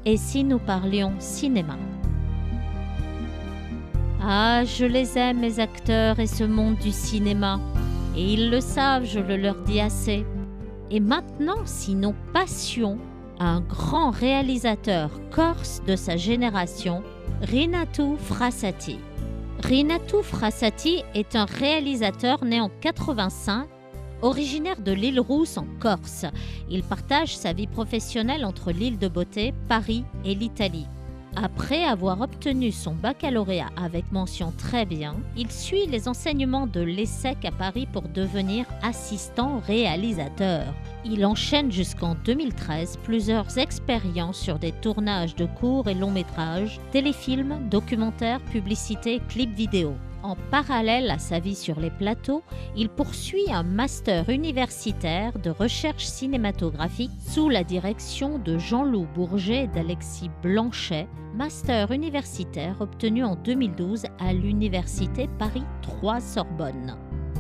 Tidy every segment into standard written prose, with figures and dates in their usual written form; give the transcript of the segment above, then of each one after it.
Et si nous parlions cinéma? Ah, je les aime, mes acteurs et ce monde du cinéma. Et ils le savent, je le leur dis assez. Et maintenant, si nous passions à un grand réalisateur corse de sa génération, Rinatu Frassati. Rinatu Frassati est un réalisateur né en 85, originaire de l'île Rousse en Corse. Il partage sa vie professionnelle entre l'île de Beauté, Paris et l'Italie. Après avoir obtenu son baccalauréat avec mention très bien, il suit les enseignements de l'ESSEC à Paris pour devenir assistant réalisateur. Il enchaîne jusqu'en 2013 plusieurs expériences sur des tournages de courts et longs métrages, téléfilms, documentaires, publicités, clips vidéo. En parallèle à sa vie sur les plateaux, il poursuit un master universitaire de recherche cinématographique sous la direction de Jean-Loup Bourget et d'Alexis Blanchet, master universitaire obtenu en 2012 à l'Université Paris 3 Sorbonne.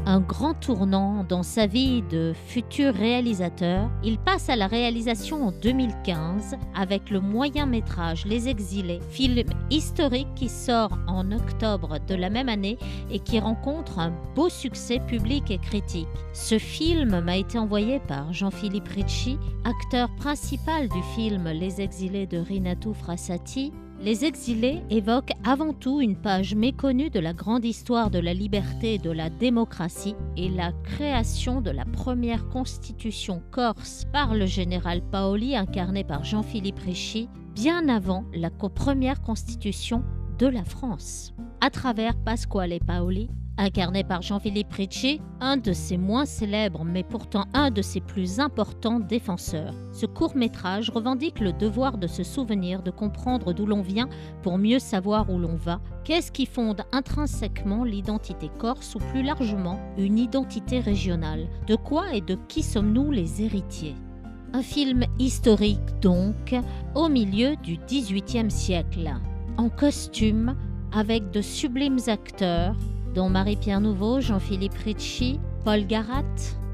Un grand tournant dans sa vie de futur réalisateur, il passe à la réalisation en 2015 avec le moyen-métrage Les Exilés, film historique qui sort en octobre de la même année et qui rencontre un beau succès public et critique. Ce film m'a été envoyé par Jean-Philippe Ricci, acteur principal du film Les Exilés de Rinatu Frassati. Les Exilés évoquent avant tout une page méconnue de la grande histoire de la liberté et de la démocratie et la création de la première constitution corse par le général Paoli incarné par Jean-Philippe Ricci, bien avant la première constitution de la France. À travers Pasquale Paoli, incarné par Jean-Philippe Ricci, un de ses moins célèbres mais pourtant un de ses plus importants défenseurs. Ce court-métrage revendique le devoir de se souvenir, de comprendre d'où l'on vient pour mieux savoir où l'on va. Qu'est-ce qui fonde intrinsèquement l'identité corse ou plus largement une identité régionale? De quoi et de qui sommes-nous les héritiers? Un film historique donc, au milieu du XVIIIe siècle. En costume, avec de sublimes acteurs, dont Marie-Pierre Nouveau, Jean-Philippe Ricci, Paul Garat.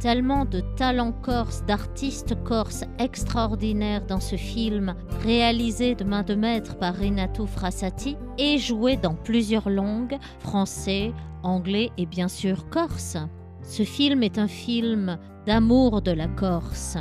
Tellement de talents corses, d'artistes corses extraordinaires dans ce film, réalisé de main de maître par Rinatu Frassati et joué dans plusieurs langues, français, anglais et bien sûr corse. Ce film est un film d'amour de la Corse,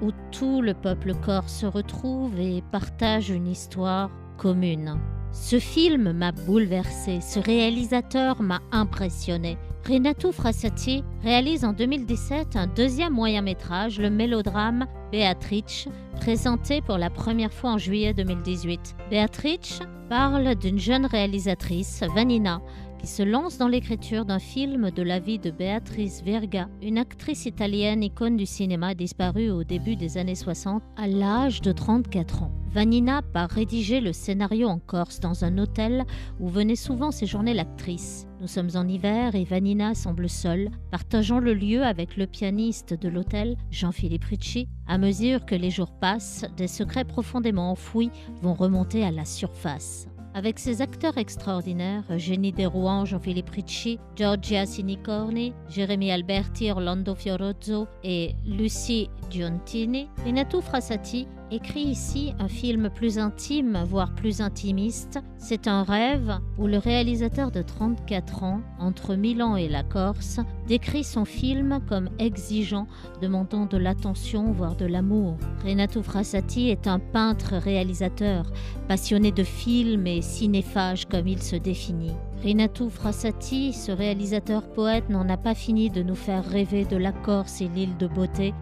où tout le peuple corse se retrouve et partage une histoire commune. Ce film m'a bouleversé, ce réalisateur m'a impressionné. Rinatu Frassati réalise en 2017 un deuxième moyen-métrage, le mélodrame Beatrice, présenté pour la première fois en juillet 2018. Beatrice parle d'une jeune réalisatrice, Vanina, qui se lance dans l'écriture d'un film de la vie de Beatrice Verga, une actrice italienne icône du cinéma disparue au début des années 60 à l'âge de 34 ans. Vanina part rédiger le scénario en Corse dans un hôtel où venait souvent séjourner l'actrice. Nous sommes en hiver et Vanina semble seule, partageant le lieu avec le pianiste de l'hôtel, Jean-Philippe Ricci. À mesure que les jours passent, des secrets profondément enfouis vont remonter à la surface. Avec ses acteurs extraordinaires, Eugénie Derouan, Jean-Philippe Ricci, Giorgia Sinicorni, Jérémy Alberti, Orlando Fiorozzo et Lucie Giontini, Rinatu Frassati écrit ici un film plus intime, voire plus intimiste. C'est un rêve où le réalisateur de 34 ans, entre Milan et la Corse, décrit son film comme exigeant, demandant de l'attention, voire de l'amour. Rinatu Frassati est un peintre-réalisateur, passionné de films et cinéphage comme il se définit. Rinatu Frassati, ce réalisateur-poète, n'en a pas fini de nous faire rêver de la Corse et l'île de beauté.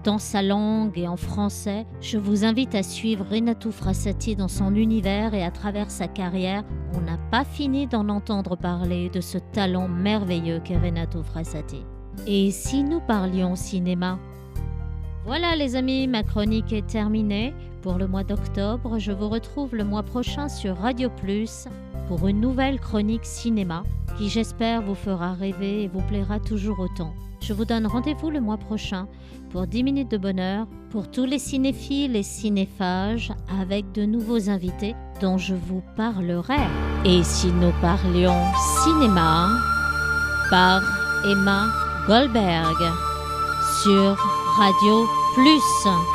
Dans sa langue et en français, je vous invite à suivre Rinatu Frassati dans son univers et à travers sa carrière. On n'a pas fini d'en entendre parler de ce talent merveilleux qu'est Rinatu Frassati. Et si nous parlions cinéma? Voilà les amis, ma chronique est terminée pour le mois d'octobre. Je vous retrouve le mois prochain sur Radio Plus pour une nouvelle chronique cinéma qui j'espère vous fera rêver et vous plaira toujours autant. Je vous donne rendez-vous le mois prochain pour 10 minutes de bonheur pour tous les cinéphiles et cinéphages avec de nouveaux invités dont je vous parlerai. Et si nous parlions cinéma par Emma Goldberg sur Radio Plus.